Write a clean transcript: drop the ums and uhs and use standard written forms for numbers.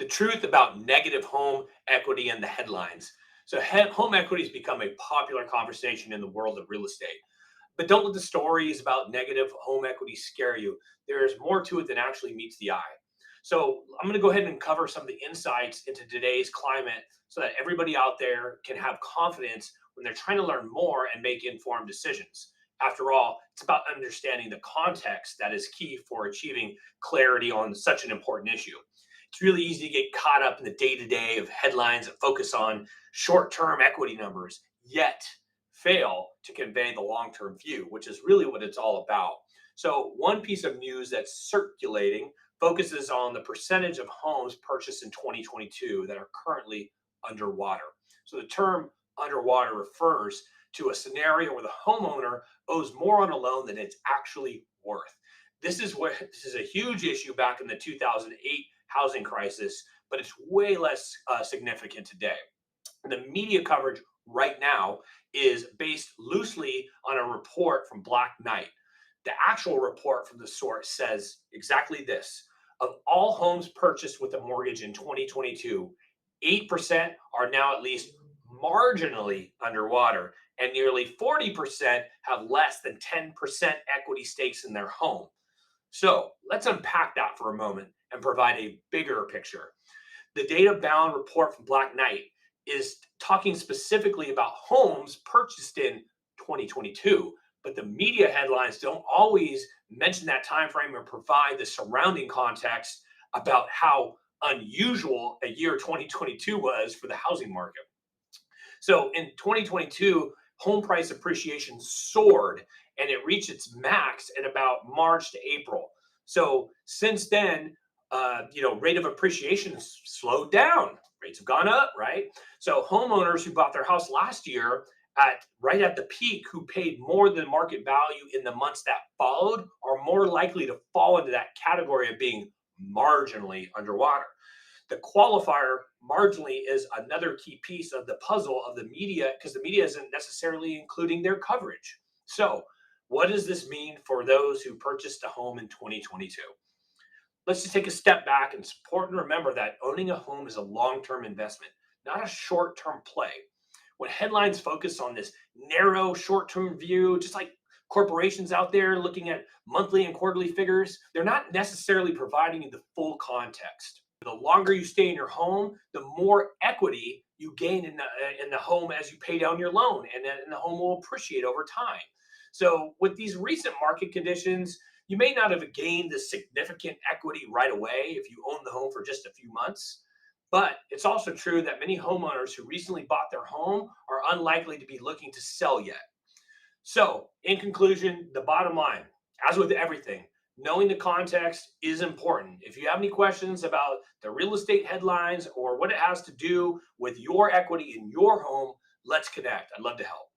the truth about negative home equity and the headlines. So, home equity has become a popular conversation in the world of real estate. But don't let the stories about negative home equity scare you. There's more to it than actually meets the eye. So, I'm going to go ahead and cover some of the insights into today's climate so that everybody out there can have confidence when they're trying to learn more and make informed decisions. After all, it's about understanding the context that is key for achieving clarity on such an important issue. It's really easy to get caught up in the day to day of headlines and focus on short term equity numbers, yet fail to convey the long term view, which is really what it's all about. So, one piece of news that's circulating focuses on the percentage of homes purchased in 2022 that are currently underwater. So, the term underwater refers to a scenario where the homeowner owes more on a loan than it's actually worth. This is a huge issue back in the 2008 housing crisis, but it's way less significant today. And the media coverage right now is based loosely on a report from Black Knight. The actual report from the source says exactly this: of all homes purchased with a mortgage in 2022, 8% are now at least marginally underwater, and nearly 40% have less than 10% equity stakes in their home. So let's unpack that for a moment and provide a bigger picture. The data bound report from Black Knight is talking specifically about homes purchased in 2022, but the media headlines don't always mention that time frame or provide the surrounding context about how unusual a year 2022 was for the housing market. So in 2022, home price appreciation soared and it reached its max in about March to April. So since then, rate of appreciation has slowed down. Rates have gone up, right? So homeowners who bought their house last year at right at the peak, who paid more than market value in the months that followed, are more likely to fall into that category of being marginally underwater. The qualifier marginally is another key piece of the puzzle of the media, because the media isn't necessarily including their coverage. So, what does this mean for those who purchased a home in 2022? Let's just take a step back. And it's important to remember that owning a home is a long term investment, not a short term play. When headlines focus on this narrow short term view, just like corporations out there looking at monthly and quarterly figures, they're not necessarily providing you the full context. The longer you stay in your home, the more equity you gain in the home as you pay down your loan, and the home will appreciate over time. So, with these recent market conditions, you may not have gained the significant equity right away if you own the home for just a few months. But it's also true that many homeowners who recently bought their home are unlikely to be looking to sell yet. So, in conclusion, the bottom line, as with everything, knowing the context is important. If you have any questions about the real estate headlines or what it has to do with your equity in your home, let's connect. I'd love to help.